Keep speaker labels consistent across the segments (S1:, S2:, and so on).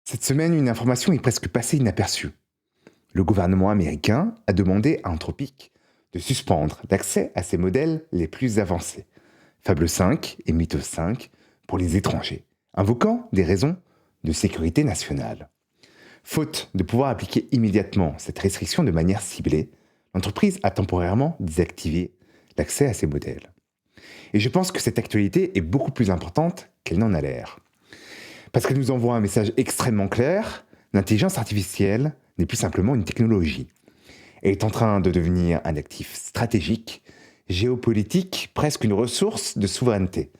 S1: Cette semaine, une information est presque passée inaperçue. Le gouvernement américain a demandé à Anthropic de suspendre l'accès à ses modèles les plus avancés, Fable 5 et Mythos 5, pour les étrangers, invoquant des raisons de sécurité nationale. Faute de pouvoir appliquer immédiatement cette restriction de manière ciblée, l'entreprise a temporairement désactivé l'accès à ces modèles. Et je pense que cette actualité est beaucoup plus importante qu'elle n'en a l'air. Parce qu'elle nous envoie un message extrêmement clair, l'intelligence artificielle n'est plus simplement une technologie. Elle est en train de devenir un actif stratégique, géopolitique, presque une ressource de souveraineté.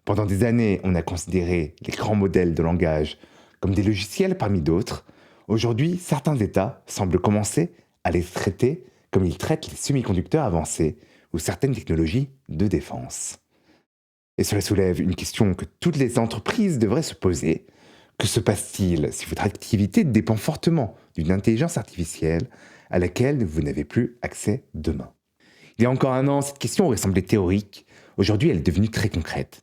S1: Pendant des années, on a considéré les grands modèles de langage comme des logiciels parmi d'autres. Aujourd'hui, certains États semblent commencer à les traiter comme ils traitent les semi-conducteurs avancés ou certaines technologies de défense. Et cela soulève une question que toutes les entreprises devraient se poser. Que se passe-t-il si votre activité dépend fortement d'une intelligence artificielle à laquelle vous n'avez plus accès demain? Il y a encore un an, cette question aurait semblé théorique. Aujourd'hui, elle est devenue très concrète.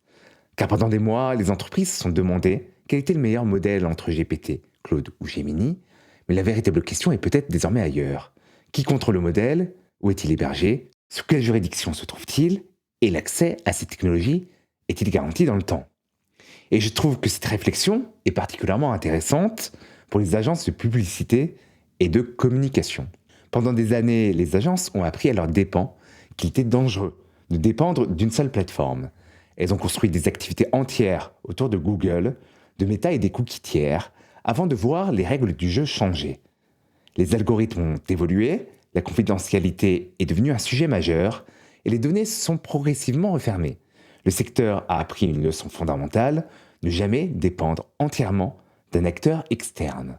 S1: Car pendant des mois, les entreprises se sont demandé quel était le meilleur modèle entre GPT, Claude ou Gemini. Mais la véritable question est peut-être désormais ailleurs. Qui contrôle le modèle? Où est-il hébergé? Sous quelle juridiction se trouve-t-il? Et l'accès à ces technologies est-il garanti dans le temps? Et je trouve que cette réflexion est particulièrement intéressante pour les agences de publicité et de communication. Pendant des années, les agences ont appris à leurs dépens qu'il était dangereux de dépendre d'une seule plateforme. Elles ont construit des activités entières autour de Google, de Meta et des cookies tiers, avant de voir les règles du jeu changer. Les algorithmes ont évolué, la confidentialité est devenue un sujet majeur, et les données sont progressivement refermées. Le secteur a appris une leçon fondamentale, ne jamais dépendre entièrement d'un acteur externe.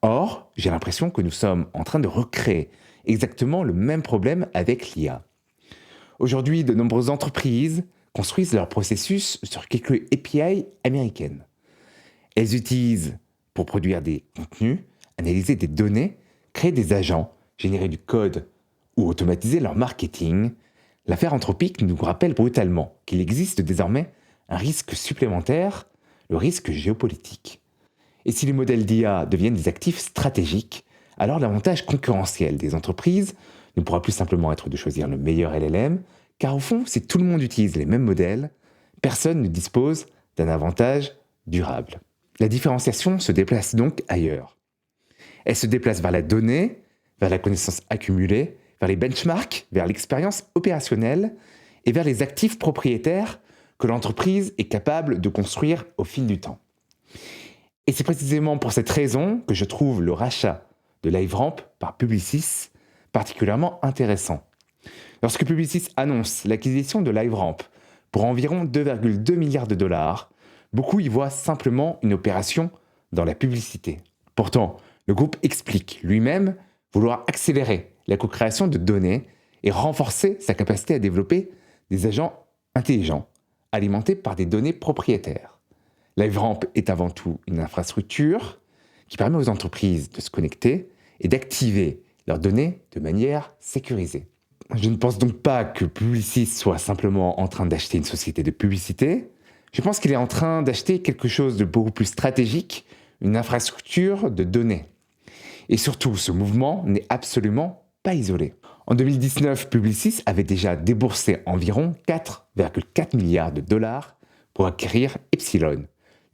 S1: Or, j'ai l'impression que nous sommes en train de recréer exactement le même problème avec l'IA. Aujourd'hui, de nombreuses entreprises construisent leurs processus sur quelques API américaines. Elles utilisent, pour produire des contenus, analyser des données, créer des agents, générer du code ou automatiser leur marketing. L'affaire Anthropic nous rappelle brutalement qu'il existe désormais un risque supplémentaire, le risque géopolitique. Et si les modèles d'IA deviennent des actifs stratégiques, alors l'avantage concurrentiel des entreprises ne pourra plus simplement être de choisir le meilleur LLM, car au fond, si tout le monde utilise les mêmes modèles, personne ne dispose d'un avantage durable. La différenciation se déplace donc ailleurs. Elle se déplace vers la donnée, vers la connaissance accumulée, vers les benchmarks, vers l'expérience opérationnelle et vers les actifs propriétaires que l'entreprise est capable de construire au fil du temps. Et c'est précisément pour cette raison que je trouve le rachat de LiveRamp par Publicis particulièrement intéressant. Lorsque Publicis annonce l'acquisition de LiveRamp pour environ 2,2 milliards de dollars, beaucoup y voient simplement une opération dans la publicité. Pourtant, le groupe explique lui-même vouloir accélérer la co-création de données et renforcer sa capacité à développer des agents intelligents, alimentés par des données propriétaires. LiveRamp est avant tout une infrastructure qui permet aux entreprises de se connecter et d'activer leurs données de manière sécurisée. Je ne pense donc pas que Publicis soit simplement en train d'acheter une société de publicité. Je pense qu'il est en train d'acheter quelque chose de beaucoup plus stratégique, une infrastructure de données. Et surtout, ce mouvement n'est absolument pas isolé. En 2019, Publicis avait déjà déboursé environ 4,4 milliards de dollars pour acquérir Epsilon,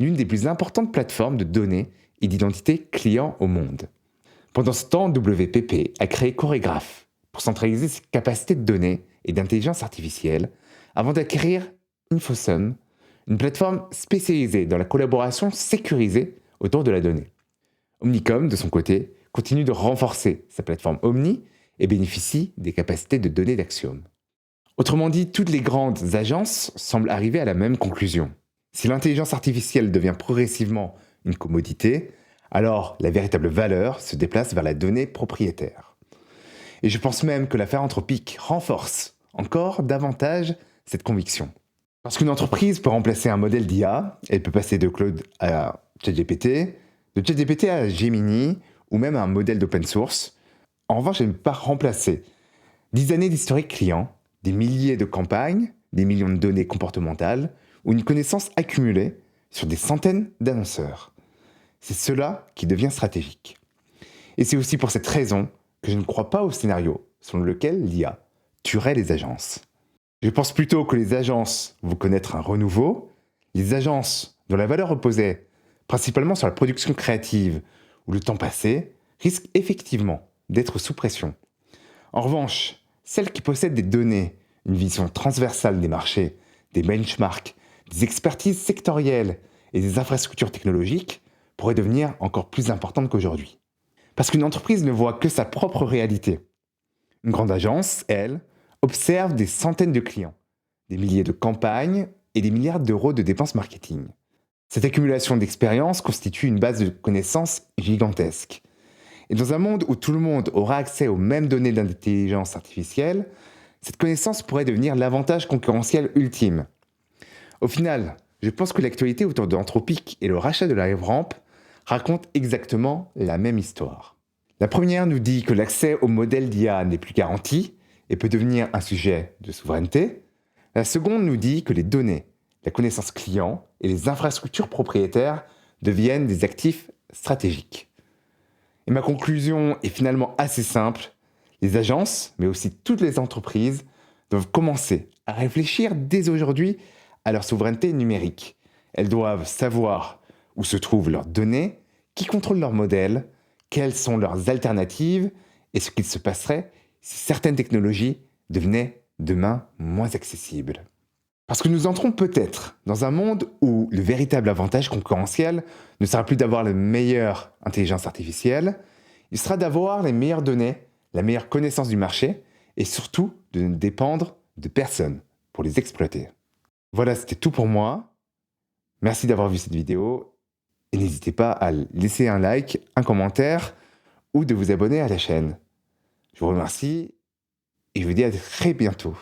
S1: l'une des plus importantes plateformes de données et d'identité client au monde. Pendant ce temps, WPP a créé Choregraph pour centraliser ses capacités de données et d'intelligence artificielle avant d'acquérir Infosum, une plateforme spécialisée dans la collaboration sécurisée autour de la donnée. Omnicom, de son côté, continue de renforcer sa plateforme Omni et bénéficie des capacités de données d'Axiom. Autrement dit, toutes les grandes agences semblent arriver à la même conclusion. Si l'intelligence artificielle devient progressivement une commodité, alors la véritable valeur se déplace vers la donnée propriétaire. Et je pense même que l'affaire Anthropic renforce encore davantage cette conviction. Lorsqu'une entreprise peut remplacer un modèle d'IA, elle peut passer de Claude à ChatGPT, de ChatGPT à Gemini, ou même à un modèle d'open source. En revanche, elle ne peut pas remplacer 10 années d'historique client, des milliers de campagnes, des millions de données comportementales, ou une connaissance accumulée sur des centaines d'annonceurs. C'est cela qui devient stratégique. Et c'est aussi pour cette raison que je ne crois pas au scénario selon lequel l'IA tuerait les agences. Je pense plutôt que les agences vont connaître un renouveau, les agences dont la valeur reposait principalement sur la production créative ou le temps passé, risquent effectivement d'être sous pression. En revanche, celles qui possèdent des données, une vision transversale des marchés, des benchmarks, des expertises sectorielles et des infrastructures technologiques pourraient devenir encore plus importantes qu'aujourd'hui. Parce qu'une entreprise ne voit que sa propre réalité. Une grande agence, elle, observe des centaines de clients, des milliers de campagnes et des milliards d'euros de dépenses marketing. Cette accumulation d'expérience constitue une base de connaissances gigantesque. Et dans un monde où tout le monde aura accès aux mêmes données d'intelligence artificielle, cette connaissance pourrait devenir l'avantage concurrentiel ultime. Au final, je pense que l'actualité autour d'Anthropic et le rachat de la LiveRamp racontent exactement la même histoire. La première nous dit que l'accès au modèle d'IA n'est plus garanti et peut devenir un sujet de souveraineté. La seconde nous dit que les données, la connaissance client et les infrastructures propriétaires deviennent des actifs stratégiques. Et ma conclusion est finalement assez simple. Les agences, mais aussi toutes les entreprises, doivent commencer à réfléchir dès aujourd'hui à leur souveraineté numérique. Elles doivent savoir où se trouvent leurs données, qui contrôle leurs modèles, quelles sont leurs alternatives et ce qu'il se passerait si certaines technologies devenaient demain moins accessibles. Parce que nous entrons peut-être dans un monde où le véritable avantage concurrentiel ne sera plus d'avoir la meilleure intelligence artificielle, il sera d'avoir les meilleures données, la meilleure connaissance du marché et surtout de ne dépendre de personne pour les exploiter. Voilà, c'était tout pour moi. Merci d'avoir vu cette vidéo et n'hésitez pas à laisser un like, un commentaire ou de vous abonner à la chaîne. Je vous remercie et je vous dis à très bientôt.